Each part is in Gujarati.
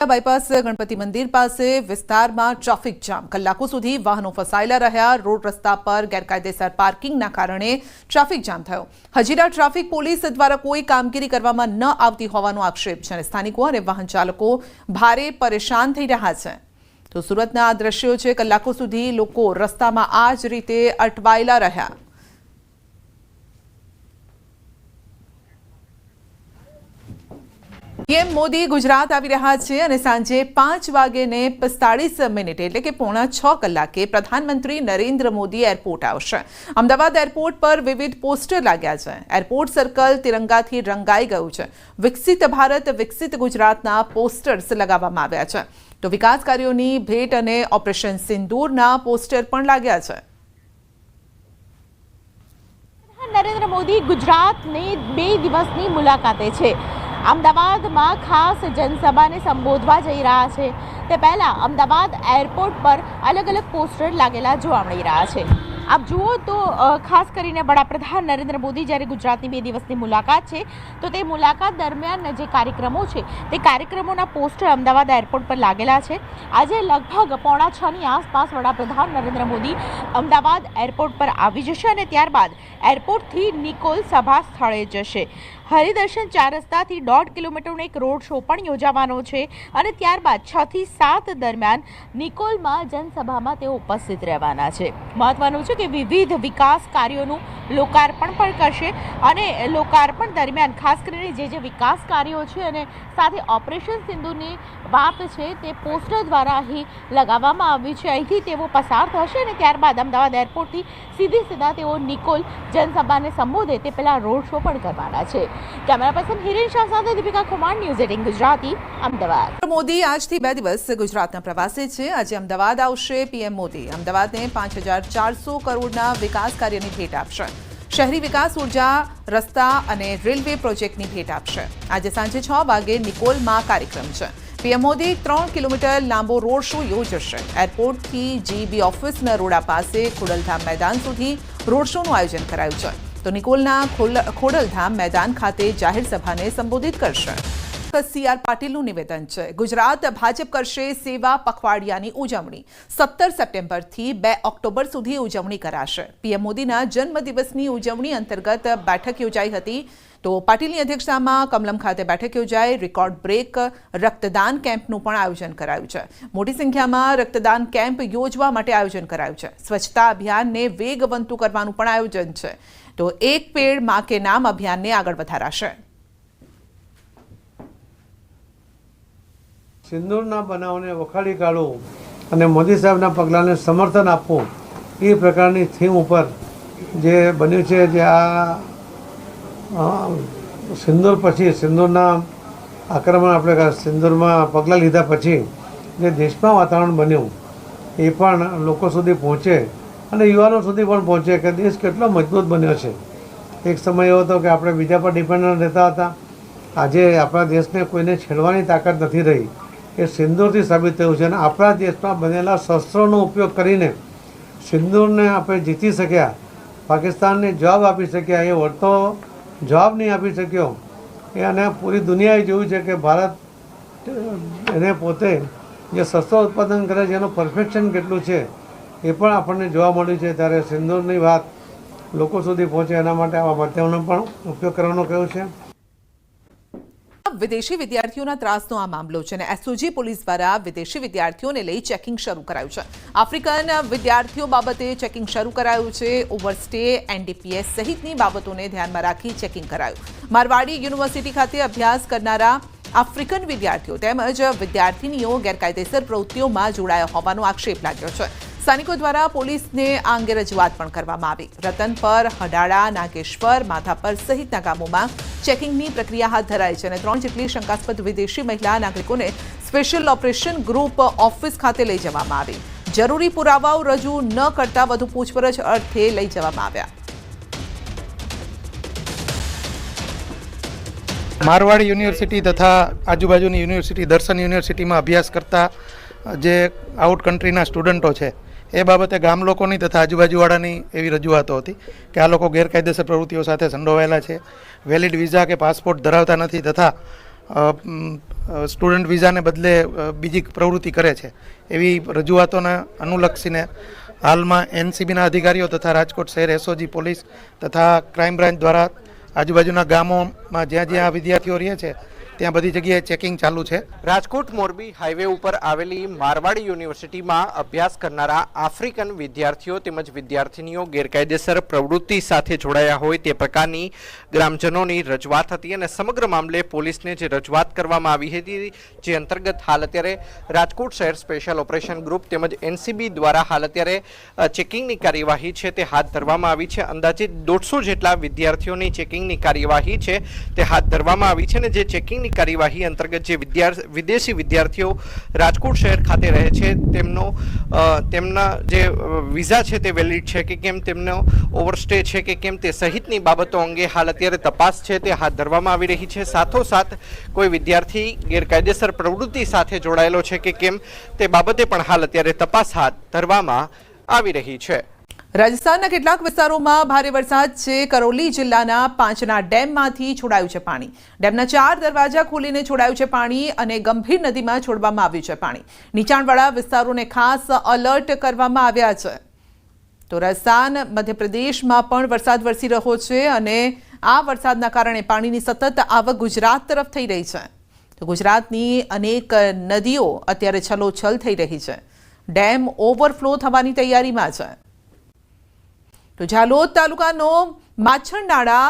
બાયપાસ ગણપતિ મંદિર પાસે વિસ્તારમાં ટ્રાફિક જામ કલાકો સુધી વાહનો ફસાયેલા રહ્યા રોડ રસ્તા પર ગેરકાયદેસર પાર્કિંગના કારણે ટ્રાફિક જામ થયો હજીરા ટ્રાફિક પોલીસ દ્વારા કોઈ કામગીરી કરવામાં ન આવતી હોવાનો આક્ષેપ છે અને સ્થાનિકો અને વાહન ચાલકો ભારે પરેશાન થઈ રહ્યા છે તો સુરતના આ દ્રશ્યો છે કલાકો સુધી લોકો રસ્તામાં આ જ રીતે અટવાયેલા રહ્યા પીએમ મોદી ગુજરાત આવી રહ્યા છે અને સાંજે 5:45 એટલે કે 5:45 કલાકે પ્રધાનમંત્રી નરેન્દ્ર મોદી એરપોર્ટ આવશે અમદાવાદ એરપોર્ટ પર વિવિધ પોસ્ટર લાગ્યા છે એરપોર્ટ સર્કલ તિરંગાથી રંગાઈ ગયું છે વિકસિત ભારત વિકસિત ગુજરાતના પોસ્ટર્સ લગાવવામાં આવ્યા છે તો વિકાસ કાર્યોની ભેટ અને ઓપરેશન સિંદૂરના પોસ્ટર પણ લાગ્યા છે નરેન્દ્ર મોદી ગુજરાતની 2 દિવસની મુલાકાતે છે અમદાવાદમાં ખાસ જનસભાને સંબોધવા જઈ રહ્યા છે તે પહેલાં અમદાવાદ એરપોર્ટ પર અલગ અલગ પોસ્ટર લાગેલા જોવા મળી રહ્યા છે આપ જુઓ તો ખાસ કરીને વડાપ્રધાન નરેન્દ્ર મોદી જ્યારે ગુજરાતની 2 દિવસની મુલાકાત છે તો તે મુલાકાત દરમિયાન જે કાર્યક્રમો છે તે કાર્યક્રમોના પોસ્ટર અમદાવાદ એરપોર્ટ પર લાગેલા છે આજે લગભગ 5:45ની આસપાસ વડાપ્રધાન નરેન્દ્ર મોદી અમદાવાદ એરપોર્ટ પર આવી જશે અને ત્યારબાદ એરપોર્ટથી નિકોલ સભા સ્થળે જશે હરિદર્શન 4 રસ્તાથી 1.5 કિલોમીટરનો એક રોડ શો પણ યોજાવાનો છે અને ત્યારબાદ 6 થી 7 દરમિયાન નિકોલમાં જનસભામાં તેઓ ઉપસ્થિત રહેવાના છે મહત્વનું છે કે વિવિધ વિકાસ કાર્યોનું લોકાર્પણ પણ કરશે અને લોકાર્પણ દરમિયાન ખાસ કરીને જે વિકાસ કાર્યો છે અને સાથે ઓપરેશન સિંધુની વાત છે તે પોસ્ટર દ્વારા અહીં લગાવવામાં આવ્યું છે અહીંથી તેઓ પસાર થશે અને ત્યારબાદ અમદાવાદ એરપોર્ટથી સીધા તેઓ નિકોલ જનસભાને સંબોધે તે પહેલાં રોડ શો પણ કરવાના છે कैमरा पर्सन हिरेन शाह સાથે દીપિકા કુમાર ન્યૂઝ 18 ગુજરાતી અમદાવાદ મોદી આજથી 2 દિવસ ગુજરાતના પ્રવાસે છે આજે અમદાવાદ આવશે પીએમ મોદી અમદાવાદને 5400 કરોડના વિકાસ કાર્યની ભેટ આપશે શહેરી વિકાસ ઉર્જા રસ્તા અને રેલવે પ્રોજેક્ટની ભેટ આપશે આજે સાંજે 6 વાગે નિકોલમાં કાર્યક્રમ છે પીએમ મોદી 3 કિલોમીટર લાંબો રોડ શો યોજશે એરપોર્ટથી જીબી ઓફિસના રોડા પાસે ખોડલધામ મેદાન સુધી રોડ શોનું આયોજન કરાયું છે તો નિકોલના ખોડલધામ મેદાન ખાતે જાહેર સભાને સંબોધિત કરશે સીઆર પાટીલનું નિવેદન છે ગુજરાત ભાજપ કરશે સેવા પખવાડિયાની ઉજવણી 17 સપ્ટેમ્બરથી 2 ઓક્ટોબર સુધી ઉજવણી કરાશે પીએમ મોદીના જન્મદિવસની ઉજવણી અંતર્ગત બેઠક યોજાઈ હતી તો પાટીલની અધ્યક્ષતામાં કમલમ ખાતે બેઠક યોજાઈ રેકોર્ડ બ્રેક રક્તદાન કેમ્પનું પણ આયોજન કરાયું છે મોટી સંખ્યામાં રક્તદાન કેમ્પ યોજવા માટે આયોજન કરાયું છે સ્વચ્છતા અભિયાનને વેગવંતુ કરવાનું પણ આયોજન છે તો એક પેડ માં કે નામ અભિયાનને આગળ વધારાશે સિંદૂરના બનાવને વખાડી કાઢવું અને મોદી સાહેબના પગલાંને સમર્થન આપવું એ પ્રકારની થીમ ઉપર જે બન્યું છે જે આ સિંદૂર પછી સિંદૂરના આક્રમણ આપણે સિંદૂરમાં પગલાં લીધા પછી જે દેશમાં વાતાવરણ બન્યું એ પણ લોકો સુધી પહોંચે અને યુવાનો સુધી પણ પહોંચે કે દેશ કેટલો મજબૂત બન્યો છે એક સમય એવો હતો કે આપણે બીજા પર ડિપેન્ડન્ટ રહેતા હતા આજે આપણા દેશને કોઈને છેડવાની તાકાત નથી રહી એ સિંદૂરથી સાબિત થયું છે અને આપણા દેશમાં બનેલા શસ્ત્રોનો ઉપયોગ કરીને સિંદૂરને આપણે જીતી શક્યા પાકિસ્તાનને જવાબ આપી શક્યા એ વળતો જવાબ નહીં આપી શક્યો એ અને પૂરી દુનિયાએ જોયું છે કે ભારત એને પોતે જે શસ્ત્રો ઉત્પાદન કરે છે એનું પરફેક્શન કેટલું છે એ પણ આપણને જોવા મળ્યું છે ત્યારે સિંદૂરની વાત લોકો સુધી પહોંચે એના માટે આવા માધ્યમનો પણ ઉપયોગ કરવાનો કહ્યું છે વિદેશી વિદ્યાર્થીઓના ત્રાસનો આ મામલો છે અને એસઓજી પોલીસ દ્વારા વિદેશી વિદ્યાર્થીઓને લઈ ચેકિંગ શરૂ કરાયું છે આફ્રિકન વિદ્યાર્થીઓ બાબતે ચેકિંગ શરૂ કરાયું છે ઓવરસ્ટે એનડીપીએસ સહિતની બાબતોને ધ્યાનમાં રાખી ચેકિંગ કરાયું મારવાડી યુનિવર્સિટી ખાતે અભ્યાસ કરનારા આફ્રિકન વિદ્યાર્થીઓ તેમજ વિદ્યાર્થીનીઓ ગેરકાયદેસર પ્રવૃત્તિઓમાં જોડાયા હોવાનો આક્ષેપ લાગ્યો છે સ્થાનિકો દ્વારા પોલીસને આ અંગે રજૂઆત પણ કરવામાં આવી રતનપર હડાળા નાગેશ્વર માધાપર સહિતના ગામોમાં ચેકિંગની પ્રક્રિયા હાથ ધરાઈ છે અને 3 જેટલી શંકાસ્પદ વિદેશી મહિલા નાગરિકોને સ્પેશિયલ ઓપરેશન ગ્રુપ ઓફિસ ખાતે લઈ જવામાં આવી જરૂરી પુરાવાઓ રજૂ ન કરતા વધુ પૂછપરછ અર્થે લઈ જવામાં આવ્યા મારવાડી યુનિવર્સિટી તથા આજુબાજુની યુનિવર્સિટી દર્શન યુનિવર્સિટીમાં અભ્યાસ કરતા જે આઉટ કન્ટ્રીના સ્ટુડન્ટો છે એ બાબતે ગામ લોકોની તથા આજુબાજુવાળાની એવી રજૂઆતો હતી કે આ લોકો ગેરકાયદેસર પ્રવૃત્તિઓ સાથે સંડોવાયેલા છે વેલિડ વિઝા કે પાસપોર્ટ ધરાવતા નથી તથા સ્ટુડન્ટ વિઝાને બદલે બીજી પ્રવૃત્તિ કરે છે. એવી રજૂઆતોને અનુલક્ષીને હાલમાં એનસીબીના અધિકારીઓ તથા રાજકોટ શહેર એસઓજી પોલીસ તથા ક્રાઇમ બ્રાન્ચ દ્વારા આજુબાજુના ગામોમાં જ્યાં જ્યાં વિદ્યાર્થીઓ રહે છે ત્યાં બધી જગ્યાએ ચેકિંગ ચાલુ છે. રાજકોટ મોરબી હાઈવે ઉપર આવેલી મારવાડી યુનિવર્સિટીમાં અભ્યાસ કરનારા આફ્રિકન વિદ્યાર્થીઓ તેમજ વિદ્યાર્થીનીઓ ગેરકાયદેસર પ્રવૃત્તિ સાથે જોડાયા હોય તે પ્રકારની ગ્રામજનોની રજૂઆત હતી અને સમગ્ર મામલે પોલીસને જે રજૂઆત કરવામાં આવી હતી જે અંતર્ગત હાલ અત્યારે રાજકોટ શહેર સ્પેશિયલ ઓપરેશન ગ્રુપ તેમજ એનસીબી દ્વારા હાલ અત્યારે ચેકિંગની કાર્યવાહી છે તે હાથ ધરવામાં આવી છે. અંદાજિત 150 જેટલા વિદ્યાર્થીઓની ચેકિંગની કાર્યવાહી છે તે હાથ ધરવામાં આવી છે અને જે ચેકિંગની કાર્યવાહી અંતર્ગત જે વિદેશી વિદ્યાર્થીઓ રાજકોટ શહેર ખાતે રહે છે તેમના જે વિઝા છે તે વેલિડ છે કે કેમ, તેમનો ઓવરસ્ટે છે કે કેમ તે સહિતની બાબતો અંગે હાલ અત્યારે તપાસ છે તે હાથ ધરવામાં આવી રહી છે. સાથોસાથ કોઈ વિદ્યાર્થી ગેરકાયદેસર પ્રવૃત્તિ સાથે જોડાયેલો છે કે કેમ તે બાબતે પણ હાલ અત્યારે તપાસ હાથ ધરવામાં આવી રહી છે. રાજસ્થાનના કેટલાક વિસ્તારોમાં ભારે વરસાદ છે. કરૌલી જિલ્લાના પાંચના ડેમમાંથી છોડાયું છે પાણી. ડેમના 4 દરવાજા ખોલીને છોડાયું છે પાણી અને ગંભીર નદીમાં છોડવામાં આવ્યું છે પાણી. નીચાણવાળા વિસ્તારોને ખાસ અલર્ટ કરવામાં આવ્યા છે. તો રાજસ્થાન મધ્યપ્રદેશમાં પણ વરસાદ વરસી રહ્યો છે અને આ વરસાદના કારણે પાણીની સતત આવક ગુજરાત તરફ થઈ રહી છે. તો ગુજરાતની અનેક નદીઓ અત્યારે છલોછલ થઈ રહી છે. ડેમ ઓવરફ્લો થવાની તૈયારીમાં છે. તો ઝાલોદ તાલુકાનો માછણનાળા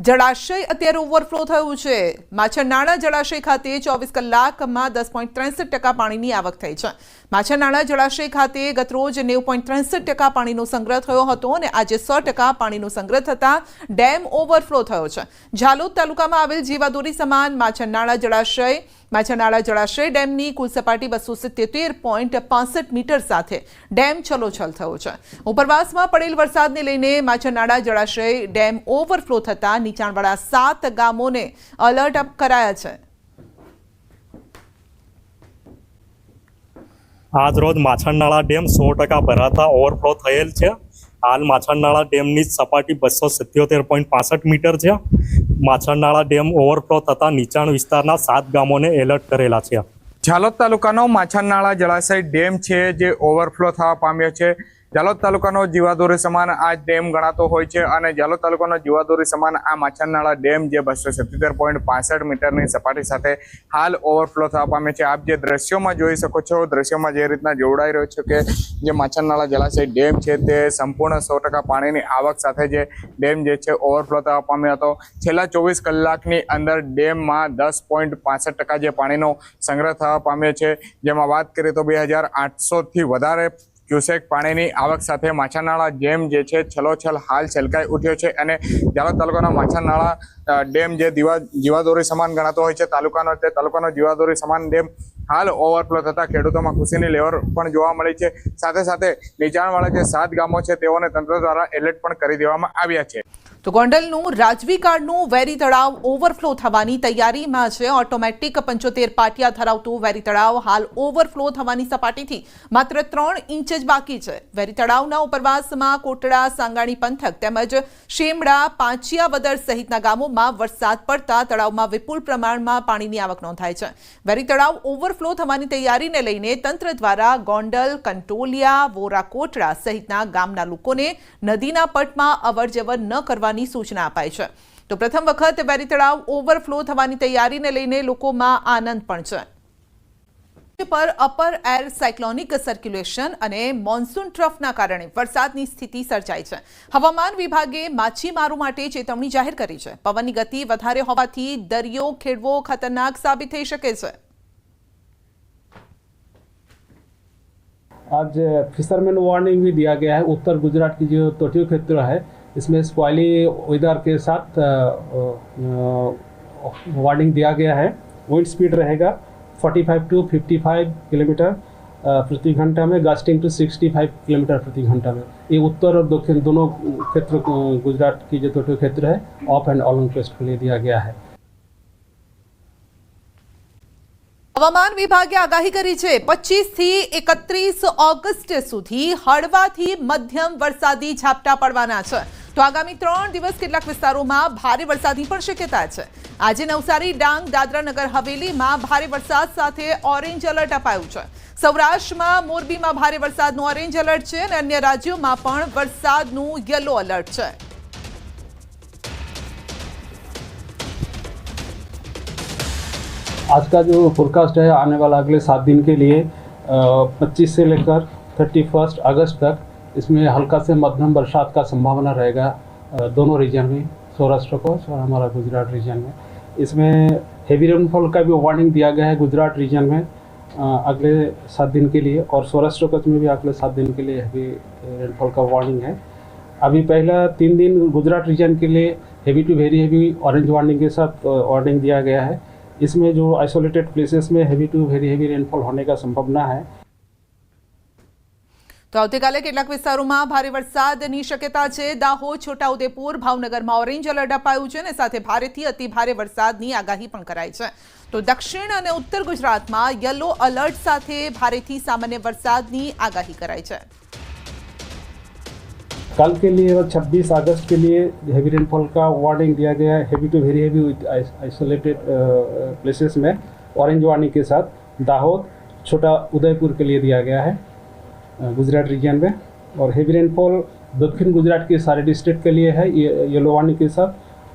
જળાશય અત્યારે ઓવરફ્લો થયું છે. માછણનાળા જળાશય ખાતે 24 કલાકમાં 10.63% પાણીની આવક થઈ છે. માછણનાળા જળાશય ખાતે ગતરોજ 90.63% પાણીનો સંગ્રહ થયો હતો અને આજે 100% પાણીનો સંગ્રહ થતાં ડેમ ઓવરફ્લો થયો છે. ઝાલોદ તાલુકામાં આવેલ જીવાદોરી સમાન માછણનાળા જળાશય ડેમની કુલ સપાટી 277.65 મીટર સાથે ડેમ છલોછલ થયો છે. ઉપરવાસમાં પડેલ વરસાદને લઈને માછણનાળા જળાશય ડેમ ઓવરફ્લો થતાં નીચાણવાળા 7 ગામોને એલર્ટ અપ કરાયા છે. આજ રોજ માછણનાળા ડેમ 100% ભરાતા ઓવરફ્લો થયેલ છે. હાલ માછણનાળા ડેમની સપાટી 277.65 મીટર છે. માછણનાળા ડેમ ઓવરફ્લો થતાં નીચાણ વિસ્તારના 7 ગામોને એલર્ટ કરેલા છે. ઝાલોદ તાલુકાનો માછણનાળા જળાશય ડેમ છે જે ઓવરફ્લો થવા પામ્યો છે. ઝાલોદ તાલુકાનો જીવાદોરી સમાન આ ડેમ ગણાતો હોય છે અને ઝાલોદ તાલુકાનો જીવાદોરી સમાન આ માછણનાળા ડેમ જે 277.65 મીટરની સપાટી સાથે હાલ ઓવરફ્લો થવા પામે છે. આપ જે દ્રશ્યોમાં જોઈ શકો છો, દ્રશ્યોમાં જે રીતના જોડાઈ રહ્યો છે કે જે માછણનાળા જળાશય ડેમ છે તે સંપૂર્ણ 100% પાણીની આવક સાથે જે ડેમ જે છે ઓવરફ્લો થવા પામ્યો હતો. છેલ્લા 24 કલાકની અંદર ડેમમાં 10.65% જે પાણીનો સંગ્રહ થવા પામ્યો છે. જેમાં વાત કરીએ તો 2800થી વધારે ક્યુસેક પાણીની આવક સાથે માછણનાળા ડેમ જે છે છલોછલ હાલ છલકાઈ ઉઠ્યો છે અને ઝાલોદ તાલુકાનો માછણનાળા ડેમ જે જીવાદોરી સમાન ગણાતો હોય છે તાલુકાનો જીવાદોરી સમાન ડેમ હાલ ઓવરફ્લો થતાં ખેડૂતોમાં ખુશીની લહેર પણ જોવા મળી છે. સાથે સાથે નીચાણવાળા જે 7 ગામો છે તેઓને તંત્ર દ્વારા એલર્ટ પણ કરી દેવામાં આવ્યા છે. તો ગોંડલનું રાજવીકાળનું વેરી તળાવ ઓવરફ્લો થવાની તૈયારીમાં છે. ઓટોમેટિક 75 પાટિયા ધરાવતું વેરી તળાવ હાલ ઓવરફ્લો થવાની સપાટીથી માત્ર 3 ઇંચ જ બાકી છે. વેરી તળાવના ઉપરવાસમાં કોટડા, સાંગાણી પંથક તેમજ શેમડા, પાંચિયાવદર સહિતના ગામોમાં વરસાદ પડતા તળાવમાં વિપુલ પ્રમાણમાં પાણીની આવક નોંધાય છે. વેરી તળાવ ઓવરફ્લો થવાની તૈયારીને લઈને તંત્ર દ્વારા ગોંડલ, કંટોલિયા, વોરા કોટડા સહિતના ગામના લોકોને નદીના પટમાં અવરજવર ન કરવાની સૂચના અપાઈ છે. તો પ્રથમ વખત વેરી તળાવ ઓવરફ્લો થવાની તૈયારીને લઈને લોકોમાં આનંદ પણ છે. પર અપર એર સાયક્લોનિક સર્ક્યુલેશન અને મોન્સૂન ટ્રફના કારણે વરસાદની સ્થિતિ સર્જાઈ છે. હવામાન વિભાગે માછીમારો માટે ચેતવણી જાહેર કરી છે. પવનની ગતિ વધારે હોવાથી દરિયો ખેડવો ખતરનાક સાબિત થઈ શકે છે. आज फिशरमैन वार्निंग भी दिया गया है. उत्तर गुजरात की जो तटीय क्षेत्र है इसमें स्क्वाली वेदर के साथ वार्निंग दिया गया है. विंड स्पीड रहेगा 45 to 55 किलोमीटर प्रति घंटा में, गस्टिंग टू 65 किलोमीटर प्रति घंटा में. ये उत्तर और दक्षिण दोनों क्षेत्र गुजरात की जो तटीय क्षेत्र है ऑफ एंड ऑन कोस्ट के लिए दिया गया है. હવામાન વિભાગે આગાહી કરી છે 25 થી 31 ઓગસ્ટ સુધી હળવાથી મધ્યમ વરસાદી ઝાપટા પડવાના છે. તો આગામી 3 દિવસ કેટલાક વિસ્તારોમાં ભારે વરસાદની પણ શક્યતા છે. આજે નવસારી, ડાંગ, દાદરા નગર હવેલીમાં ભારે વરસાદ સાથે ઓરેન્જ એલર્ટ અપાયું છે. સૌરાષ્ટ્રમાં, મોરબીમાં ભારે વરસાદનું ઓરેન્જ એલર્ટ છે અને અન્ય રાજ્યોમાં પણ વરસાદનું યલો એલર્ટ છે. आज का जो फोरकास्ट है आने वाला अगले 7 दिन के लिए 25 से लेकर 31 अगस्त तक इसमें हल्का से मध्यम बरसात का संभावना रहेगा दोनों रीजन में, सौराष्ट्र को और हमारा गुजरात रीजन में. इसमें हेवी रेनफॉल का भी वार्निंग दिया गया है गुजरात रीजन में अगले 7 दिन के लिए, और सौराष्ट्र कच्छ में भी अगले 7 दिन के लिए हेवी रेनफॉल का वार्निंग है. अभी पहला 3 दिन गुजरात रीजन के लिए heavy to very heavy orange warning के साथ वार्निंग दिया गया है. इसमें जो आइसोलेटेड प्लेसेस में heavy to very heavy rainfall होने का संभावना है. તો આવતીકાલે કેટલાક વિસ્તારોમાં ભારે વરસાદની શક્યતા છે. દાહોદ, છોટાઉદેપુર, ભાવનગરમાં ઓરેન્જ એલર્ટ અપાયું છે અને સાથે ભારેથી અતિ ભારે વરસાદની આગાહી પણ કરાઈ છે. તો દક્ષિણ અને ઉત્તર ગુજરાતમાં યલો એલર્ટ સાથે ભારેથી સામાન્ય વરસાદની આગાહી કરાઈ છે. कल के लिए 26 अगस्त के लिए हेवी रेनफॉल का वार्निंग दिया गया है. Heavy to very heavy with isolated places में ऑरेंज वार्निंग के साथ दाहोद, छोटा उदयपुर के लिए दिया गया है गुजरात रीजन में. और हेवी रेनफॉल दक्षिण गुजरात के सारे डिस्ट्रिक्ट के लिए है येलो वार्निंग के साथ.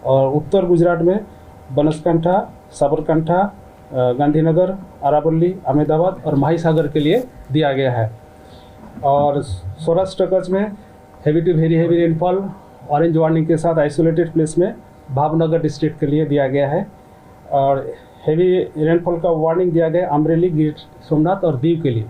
और उत्तर गुजरात में बनासकांठा, साबरकांठा, गांधीनगर, अरावली, अहमदाबाद और महासागर के लिए दिया गया है. और सौराष्ट्र कच्छ में heavy to very heavy rainfall orange warning के साथ आइसोलेटेड प्लेस में भावनगर डिस्ट्रिक्ट के लिए दिया गया है. और हेवी रेनफॉल का वार्निंग दिया गया अमरेली, गिर सोमनाथ और दीव के लिए.